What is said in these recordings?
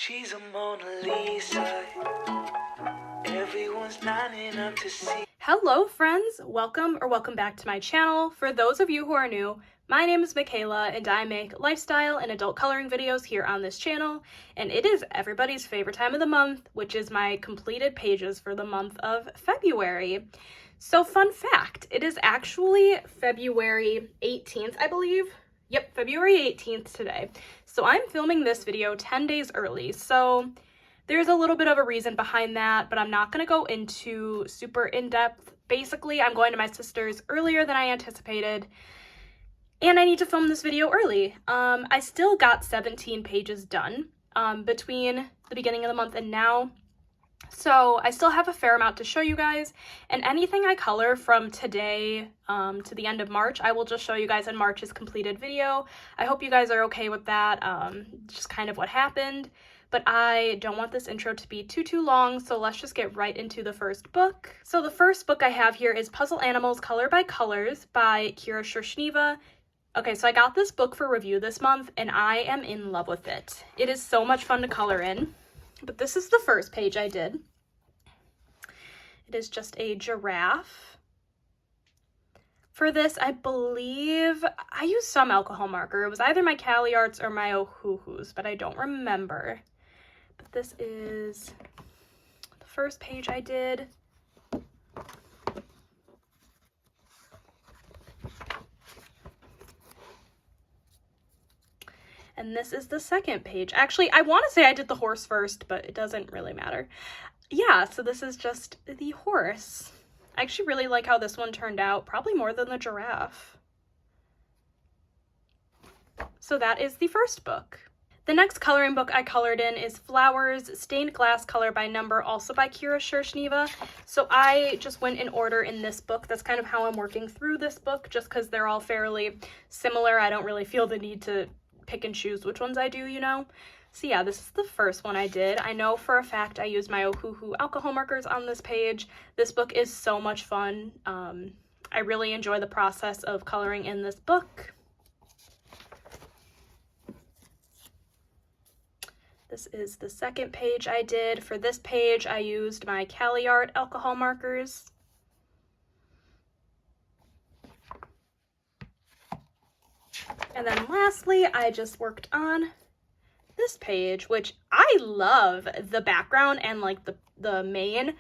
She's a Mona Lisa. Everyone's lining up to see. Hello friends, welcome back to my channel. For those of you who are new, my name is Michaela and I make lifestyle and adult coloring videos here on this channel, and it is everybody's favorite time of the month, which is my completed pages for the month of February. So fun fact, it is actually February 18th, I believe. Yep, February 18th today. So I'm filming this video 10 days early. So there's a little bit of a reason behind that, but I'm not going to go into super in-depth. Basically, I'm going to my sister's earlier than I anticipated, and I need to film this video early. I still got 17 pages done between the beginning of the month and now. So I still have a fair amount to show you guys, and anything I color from today to the end of March, I will just show you guys in March's completed video. I hope you guys are okay with that, just kind of what happened, but I don't want this intro to be too long, so let's just get right into the first book. So the first book I have here is Puzzle Animals Color by Colors by Kira Shershniva. Okay, so I got this book for review this month, and I am in love with it. It is so much fun to color in. But this is the first page I did. It is just a giraffe. For this, I believe I used some alcohol marker. It was either my Cali Arts or my Ohuhus, but I don't remember. But this is the first page I did. And this is the second page. Actually, I want to say I did the horse first, but it doesn't really matter. Yeah, so this is just the horse. I actually really like how this one turned out, probably more than the giraffe. So that is the first book. The next coloring book I colored in is Flowers, Stained Glass Color by Number, also by Kira Shershniva. So I just went in order in this book. That's kind of how I'm working through this book, just because they're all fairly similar. I don't really feel the need to pick and choose which ones I do, you know? So yeah, this is the first one I did. I know for a fact I used my Ohuhu alcohol markers on this page. This book is so much fun. I really enjoy the process of coloring in this book. This is the second page I did. For this page, I used my Cali Art alcohol markers. And then lastly, I just worked on this page, which I love the background and like the main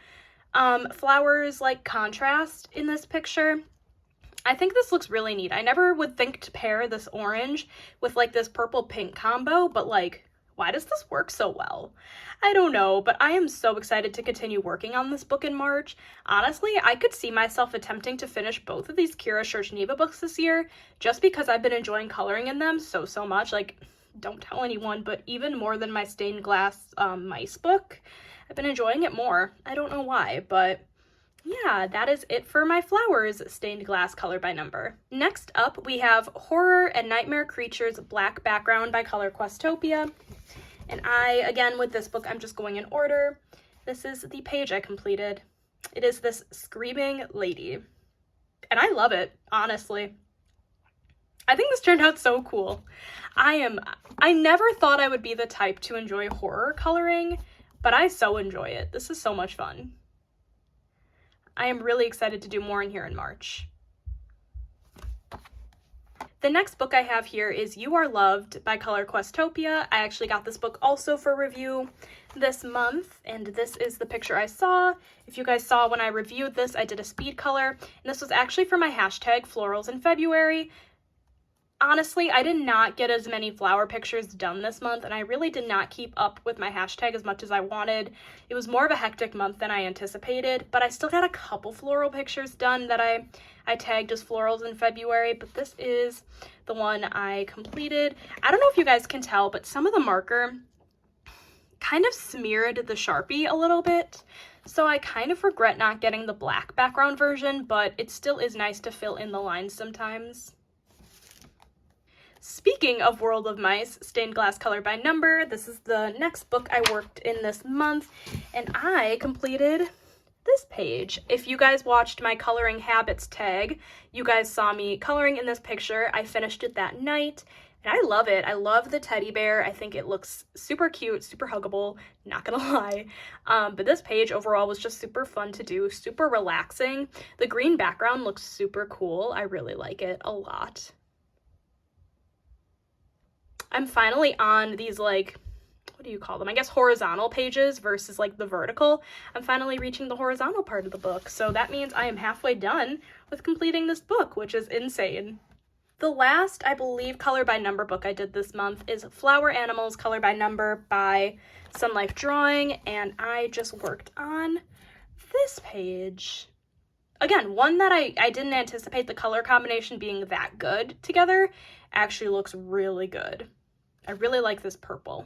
flowers like contrast in this picture. I think this looks really neat. I never would think to pair this orange with like this purple pink combo, but like, why does this work so well? I don't know, but I am so excited to continue working on this book in March. Honestly, I could see myself attempting to finish both of these Kira Shershniva books this year, just because I've been enjoying coloring in them so much. Like, don't tell anyone, but even more than my stained glass mice book, I've been enjoying it more. I don't know why, but yeah, that is it for my Flowers Stained Glass Color by Number. Next up, we have Horror and Nightmare Creatures Black Background by Color Questopia. And again, with this book, I'm just going in order. This is the page I completed. It is this screaming lady. And I love it, honestly. I think this turned out so cool. I never thought I would be the type to enjoy horror coloring, but I so enjoy it. This is so much fun. I am really excited to do more in here in March. The next book I have here is You Are Loved by Color Questopia. I actually got this book also for review this month, and this is the picture I saw. If you guys saw when I reviewed this, I did a speed color, and this was actually for my hashtag Florals in February. Honestly, I did not get as many flower pictures done this month, and I really did not keep up with my hashtag as much as I wanted. It was more of a hectic month than I anticipated, but I still got a couple floral pictures done that I tagged as Florals in February, but this is the one I completed. I don't know if you guys can tell, but some of the marker kind of smeared the Sharpie a little bit, so I kind of regret not getting the black background version, but it still is nice to fill in the lines sometimes. Speaking of World of Mice, Stained Glass Color by Number, this is the next book I worked in this month, and I completed this page. If you guys watched my coloring habits tag, you guys saw me coloring in this picture. I finished it that night, And I love it. I love the teddy bear. I think it looks super cute, super huggable, not gonna lie. But this page overall was just super fun to do, super relaxing. The green background looks super cool. I really like it a lot. I'm finally on these, like, what do you call them? I guess horizontal pages versus like the vertical. I'm finally reaching the horizontal part of the book. So that means I am halfway done with completing this book, which is insane. The last, I believe, color by number book I did this month is Flower Animals Color by Number by Sun Life Drawing, and I just worked on this page. Again, one that I didn't anticipate the color combination being that good together. Actually looks really good. I really like this purple.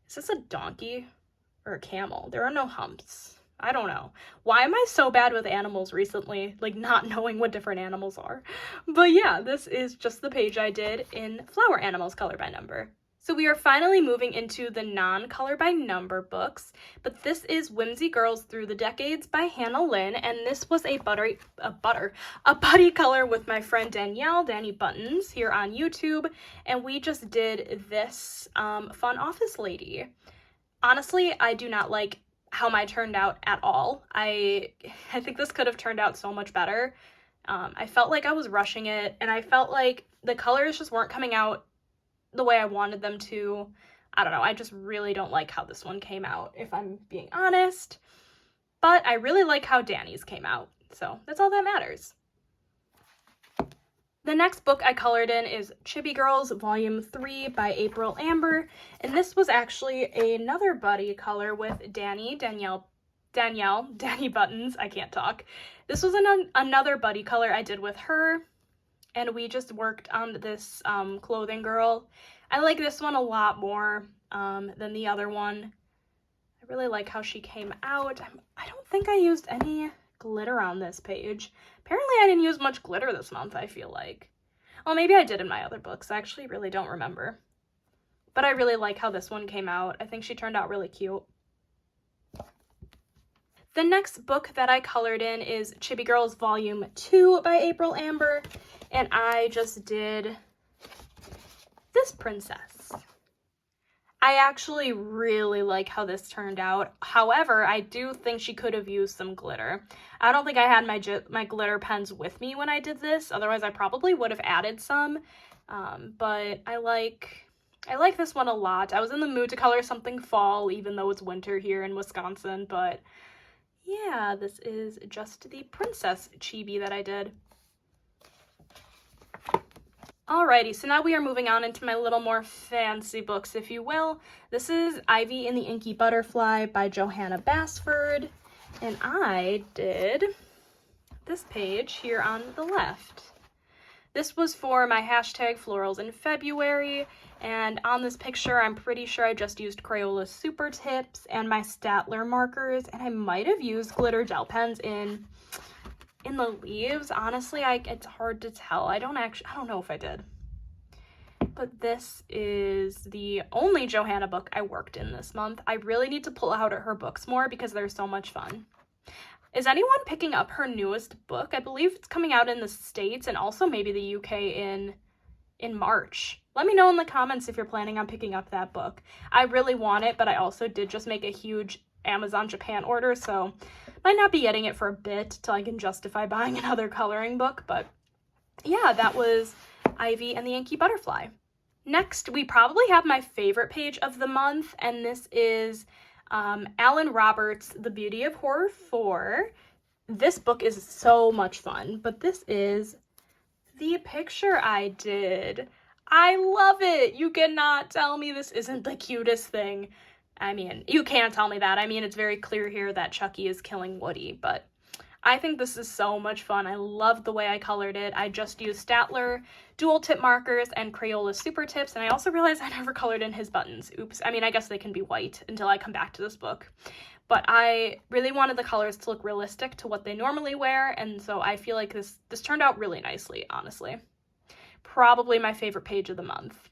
Is this a donkey or a camel? There are no humps. I don't know. Why am I so bad with animals recently? Like, not knowing what different animals are. But yeah, this is just the page I did in Flower Animals Color by Number. So we are finally moving into the non-color by number books, but this is Whimsy Girls Through the Decades by Hannah Lynn, and this was a buddy color with my friend Danielle, Danny Buttons, here on YouTube, and we just did this fun office lady. Honestly, I do not like how mine turned out at all. I think this could have turned out so much better. I felt like I was rushing it, and I felt like the colors just weren't coming out the way I wanted them to. I don't know, I just really don't like how this one came out, if I'm being honest. But I really like how Danny's came out, so that's all that matters. The next book I colored in is Chippy Girls Volume 3 by April Amber, and this was actually another buddy color with Danny Buttons, I can't talk. This was another buddy color I did with her, and we just worked on this clothing girl. I like this one a lot more than the other one. I really like how she came out. I don't think I used any glitter on this page. Apparently I didn't use much glitter this month, I feel like. Well, maybe I did in my other books. I actually really don't remember. But I really like how this one came out. I think she turned out really cute. The next book that I colored in is Chippy Girls Volume 2 by April Amber, and I just did this princess. I actually really like how this turned out. However, I do think she could have used some glitter. I don't think I had my glitter pens with me when I did this, otherwise I probably would have added some, but I like this one a lot. I was in the mood to color something fall, even though it's winter here in Wisconsin, but yeah, this is just the princess chibi that I did. Alrighty, so now we are moving on into my little more fancy books, if you will. This is Ivy and the Inky Butterfly by Johanna Basford, and I did this page here on the left. This was for my hashtag florals in February, and on this picture I'm pretty sure I just used Crayola Super Tips and my Staedtler markers, and I might have used glitter gel pens in the leaves. Honestly, it's hard to tell. I don't know if I did. But this is the only Johanna book I worked in this month. I really need to pull out her books more because they're so much fun. Is anyone picking up her newest book? I believe it's coming out in the States and also maybe the UK in March. Let me know in the comments if you're planning on picking up that book. I really want it, but I also did just make a huge Amazon Japan order, so might not be getting it for a bit till I can justify buying another coloring book. But yeah, that was Ivy and the Inky Butterfly. Next, we probably have my favorite page of the month, and this is Alan Roberts' The Beauty of Horror 4. This book is so much fun, but this is the picture I did. I love it! You cannot tell me this isn't the cutest thing. I mean, you can't tell me that. I mean, it's very clear here that Chucky is killing Woody, but I think this is so much fun. I love the way I colored it. I just used Staedtler dual tip markers and Crayola Super Tips, and I also realized I never colored in his buttons. Oops. I mean, I guess they can be white until I come back to this book. But I really wanted the colors to look realistic to what they normally wear, and so I feel like this turned out really nicely, honestly. Probably my favorite page of the month.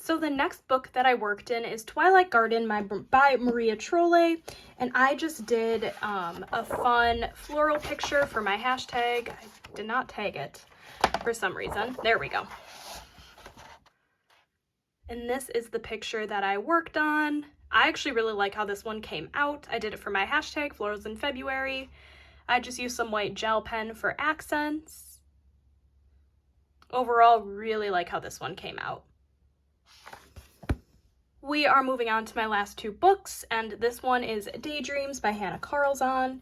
So the next book that I worked in is Twilight Garden by Maria Trolle, and I just did a fun floral picture for my hashtag. did not tag it for some reason. There we go. And this is the picture that I worked on. I actually really like how this one came out. I did it for my hashtag, Florals in February. I just used some white gel pen for accents. Overall, really like how this one came out. We are moving on to my last two books, and this one is Daydreams by Hannah Carlzon.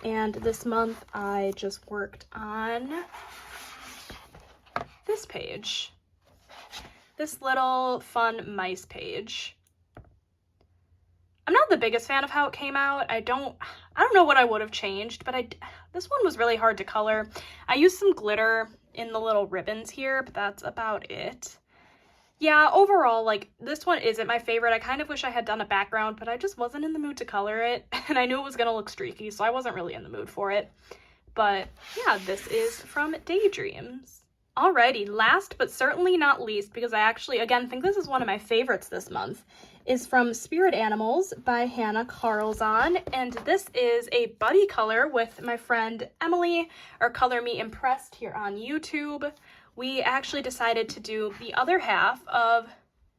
And this month I just worked on this page. This little fun mice page. I'm not the biggest fan of how it came out. I don't know what I would have changed, but this one was really hard to color. I used some glitter in the little ribbons here, but that's about it. Yeah, overall, like, this one isn't my favorite. I kind of wish I had done a background, but I just wasn't in the mood to color it, and I knew it was gonna look streaky, so I wasn't really in the mood for it. But yeah, this is from Daydreams. Alrighty, last but certainly not least, because I actually, again, think this is one of my favorites this month, is from Spirit Animals by Hannah Carlzon, and this is a buddy color with my friend Emily, or Color Me Impressed here on YouTube. We actually decided to do the other half of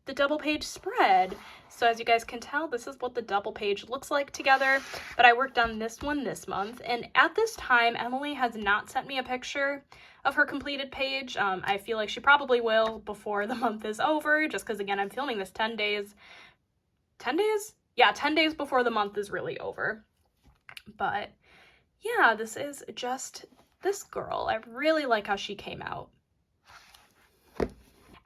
the double page spread. So as you guys can tell, this is what the double page looks like together, but I worked on this one this month, and at this time, Emily has not sent me a picture of her completed page. I feel like she probably will before the month is over, just because, again, I'm filming this 10 days. 10 days? Yeah, 10 days before the month is really over. But yeah, this is just this girl. I really like how she came out.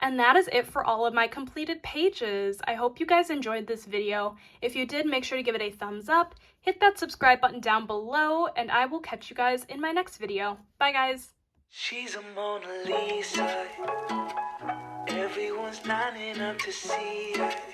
And that is it for all of my completed pages. I hope you guys enjoyed this video. If you did, make sure to give it a thumbs up, hit that subscribe button down below, and I will catch you guys in my next video. Bye, guys. She's a Mona Lisa. Everyone's lining up to see her.